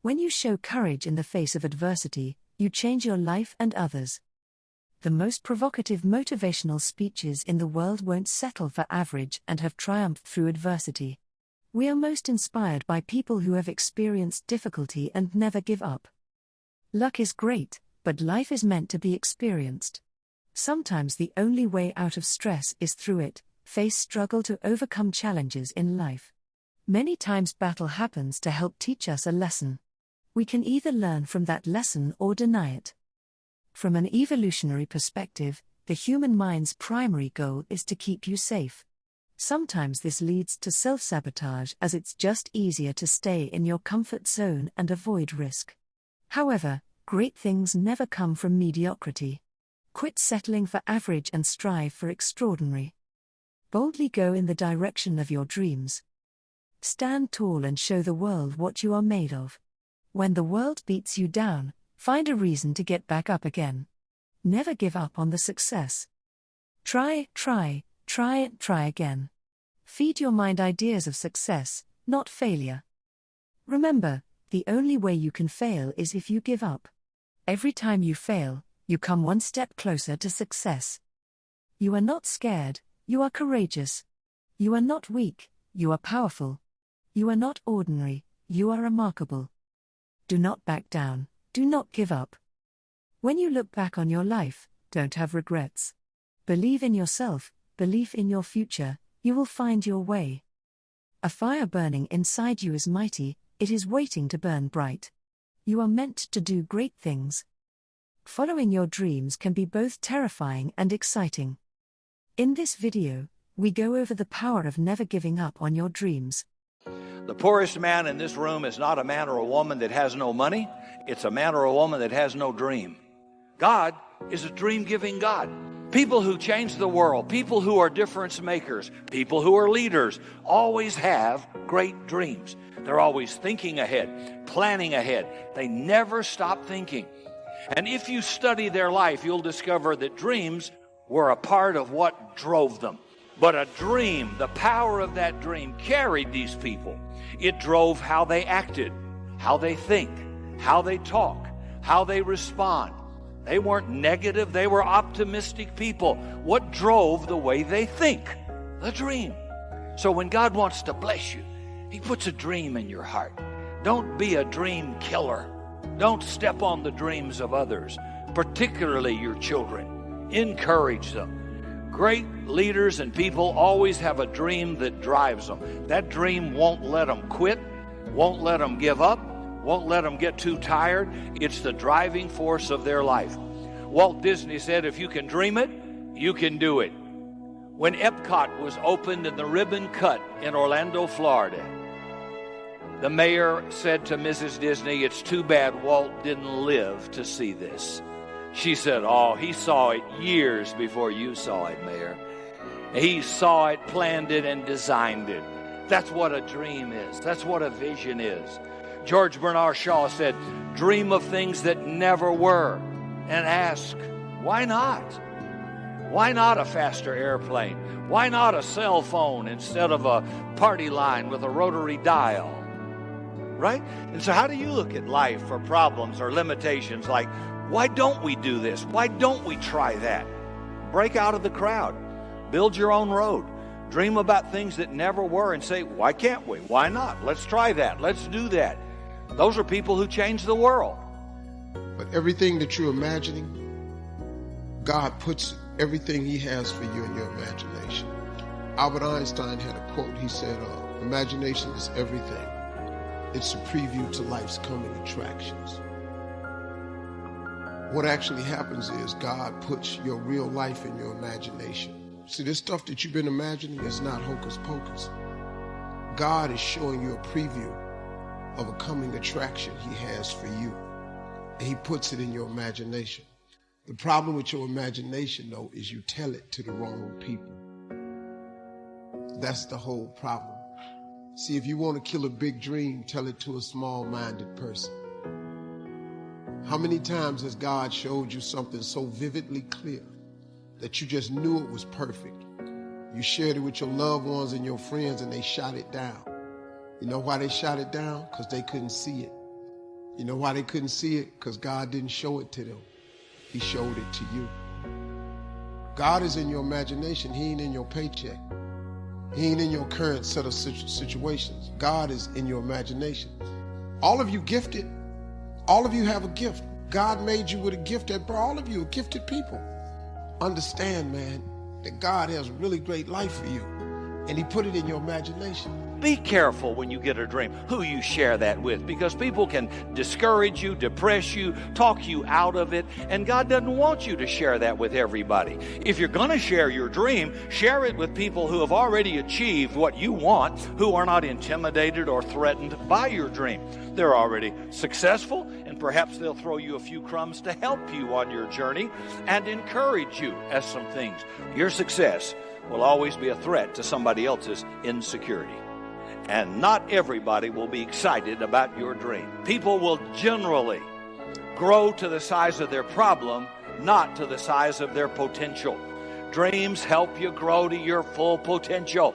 When you show courage in the face of adversity, you change your life and others. The most provocative motivational speeches in the world won't settle for average and have triumphed through adversity. We are most inspired by people who have experienced difficulty and never give up. Luck is great, but life is meant to be experienced. Sometimes the only way out of stress is through it. Face struggle to overcome challenges in life. Many times battle happens to help teach us a lesson. We can either learn from that lesson or deny it. From an evolutionary perspective, the human mind's primary goal is to keep you safe. Sometimes this leads to self-sabotage, as it's just easier to stay in your comfort zone and avoid risk. However, great things never come from mediocrity. Quit settling for average and strive for extraordinary. Boldly go in the direction of your dreams. Stand tall and show the world what you are made of. When the world beats you down, find a reason to get back up again. Never give up on the success. Try again. Feed your mind ideas of success, not failure. Remember, the only way you can fail is if you give up. Every time you fail, you come one step closer to success. You are not scared, you are courageous. You are not weak, you are powerful. You are not ordinary, you are remarkable. Do not back down, do not give up. When you look back on your life, don't have regrets. Believe in yourself, believe in your future, you will find your way. A fire burning inside you is mighty, it is waiting to burn bright. You are meant to do great things. Following your dreams can be both terrifying and exciting. In this video, we go over the power of never giving up on your dreams. The poorest man in this room is not a man or a woman that has no money. It's a man or a woman that has no dream. God is a dream-giving God. People who change the world, people who are difference makers, people who are leaders, always have great dreams. They're always thinking ahead, planning ahead. They never stop thinking. And if you study their life, you'll discover that dreams were a part of what drove them. But a dream, the power of that dream carried these people. It drove how they acted, how they think, how they talk, how they respond. They weren't negative, they were optimistic people. What drove the way they think? The dream. So when God wants to bless you, He puts a dream in your heart. Don't be a dream killer. Don't step on the dreams of others, particularly your children. Encourage them. Great leaders and people always have a dream that drives them. That dream won't let them quit, won't let them give up, won't let them get too tired. It's the driving force of their life. Walt Disney said, if you can dream it, you can do it. When Epcot was opened and the ribbon cut in Orlando, Florida, the mayor said to Mrs. Disney, it's too bad Walt didn't live to see this. She said, oh, he saw it years before you saw it, Mayor. He saw it, planned it, and designed it. That's what a dream is. That's what a vision is. George Bernard Shaw said, dream of things that never were and ask, why not? Why not a faster airplane? Why not a cell phone instead of a party line with a rotary dial? Right? And so how do you look at life or problems or limitations like, why don't we do this? Why don't we try that? Break out of the crowd. Build your own road. Dream about things that never were and say, why can't we? Why not? Let's try that. Let's do that. Those are people who change the world. But everything that you're imagining, God puts everything He has for you in your imagination. Albert Einstein had a quote. He said, imagination is everything. It's a preview to life's coming attractions. What actually happens is God puts your real life in your imagination. See, this stuff that you've been imagining is not hocus pocus. God is showing you a preview of a coming attraction He has for you. And He puts it in your imagination. The problem with your imagination, though, is you tell it to the wrong people. That's the whole problem. See, if you want to kill a big dream, tell it to a small-minded person. How many times has God showed you something so vividly clear that you just knew it was perfect? You shared it with your loved ones and your friends and they shot it down. You know why they shot it down? Because they couldn't see it. You know why they couldn't see it? Because God didn't show it to them. He showed it to you. God is in your imagination. He ain't in your paycheck. He ain't in your current set of situations. God is in your imagination. All of you gifted. All of you have a gift. God made you with a gift. All of you are gifted people. Understand, man, that God has a really great life for you. And he put it in your imagination. Be careful when you get a dream who you share that with, because people can discourage you, depress you, talk you out of it, and God doesn't want you to share that with everybody. If you're going to share your dream, share it with people who have already achieved what you want, who are not intimidated or threatened by your dream. They're already successful, and perhaps they'll throw you a few crumbs to help you on your journey and encourage you as some things. Your success will always be a threat to somebody else's insecurity. And not everybody will be excited about your dream. People will generally grow to the size of their problem, not to the size of their potential. Dreams help you grow to your full potential.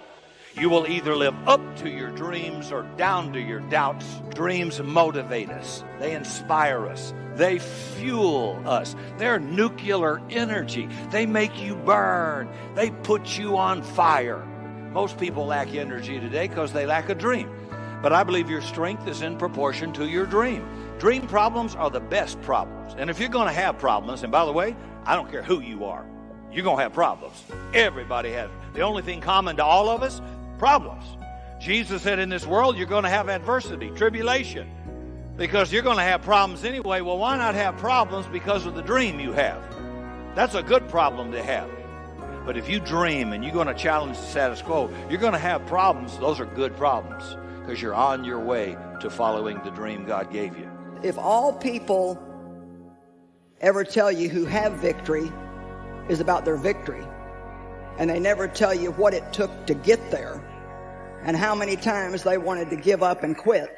You will either live up to your dreams or down to your doubts. Dreams motivate us. They inspire us. They fuel us. They're nuclear energy. They make you burn. They put you on fire. Most people lack energy today because they lack a dream. But I believe your strength is in proportion to your dream. Dream problems are the best problems. And if you're going to have problems, and by the way, I don't care who you are, you're going to have problems. Everybody has. The only thing common to all of us, problems. Jesus said in this world you're going to have adversity, tribulation, because you're going to have problems anyway. Well, why not have problems because of the dream you have? That's a good problem to have. But if you dream and you're going to challenge the status quo, you're going to have problems. Those are good problems because you're on your way to following the dream God gave you. If all people ever tell you who have victory is about their victory, and they never tell you what it took to get there and how many times they wanted to give up and quit,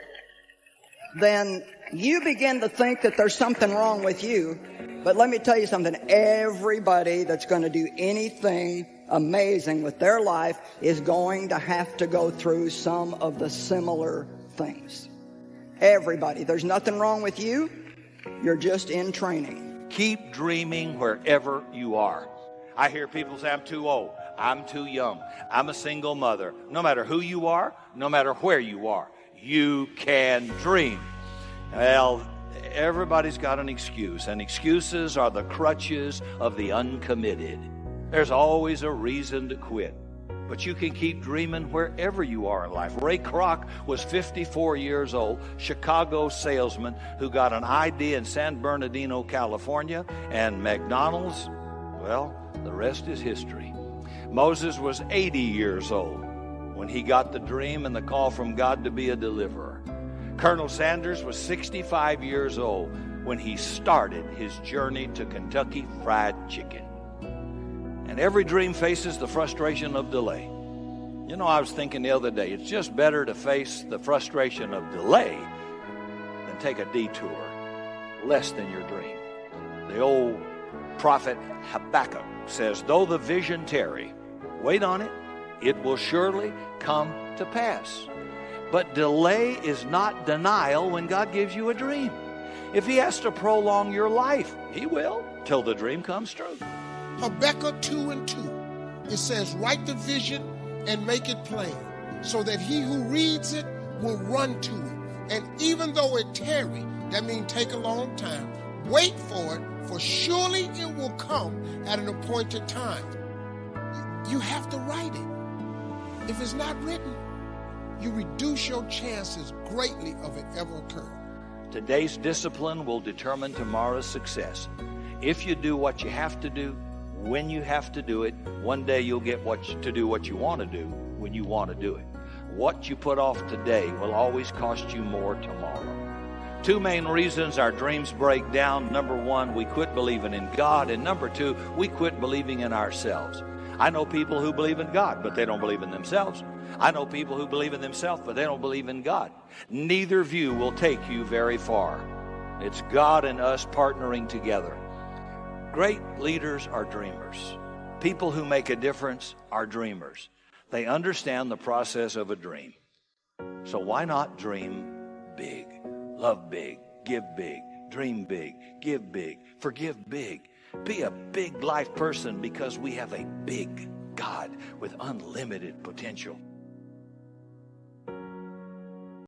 then you begin to think that there's something wrong with you. But let me tell you something. Everybody that's going to do anything amazing with their life is going to have to go through some of the similar things. Everybody. There's nothing wrong with you. You're just in training. Keep dreaming wherever you are. I hear people say, I'm too old, I'm too young, I'm a single mother. No matter who you are, no matter where you are, you can dream. Well, everybody's got an excuse, and excuses are the crutches of the uncommitted. There's always a reason to quit, but you can keep dreaming wherever you are in life. Ray Kroc was 54 years old, Chicago salesman who got an idea in San Bernardino, California, and McDonald's, well, the rest is history. Moses was 80 years old when he got the dream and the call from God to be a deliverer. Colonel Sanders was 65 years old when he started his journey to Kentucky Fried Chicken. And every dream faces the frustration of delay. You know, I was thinking the other day, it's just better to face the frustration of delay than take a detour less than your dream. The old prophet Habakkuk says, though the vision tarry, wait on it, it will surely come to pass. But delay is not denial when God gives you a dream. If he has to prolong your life, he will, till the dream comes true. Habakkuk 2:2. It says, write the vision and make it plain, so that he who reads it will run to it. And even though it tarry, that means take a long time, wait for it, for surely it will come at an appointed time. You have to write it. If it's not written, you reduce your chances greatly of it ever occurring. Today's discipline will determine tomorrow's success. If you do what you have to do, when you have to do it, one day you'll get to do what you want to do when you want to do it. What you put off today will always cost you more tomorrow. Two main reasons our dreams break down. Number one, we quit believing in God. And number two, we quit believing in ourselves. I know people who believe in God, but they don't believe in themselves. I know people who believe in themselves, but they don't believe in God. Neither view will take you very far. It's God and us partnering together. Great leaders are dreamers. People who make a difference are dreamers. They understand the process of a dream. So why not dream big? Love big. give big, dream big, give big, forgive big. Be a big life person because we have a big God with unlimited potential.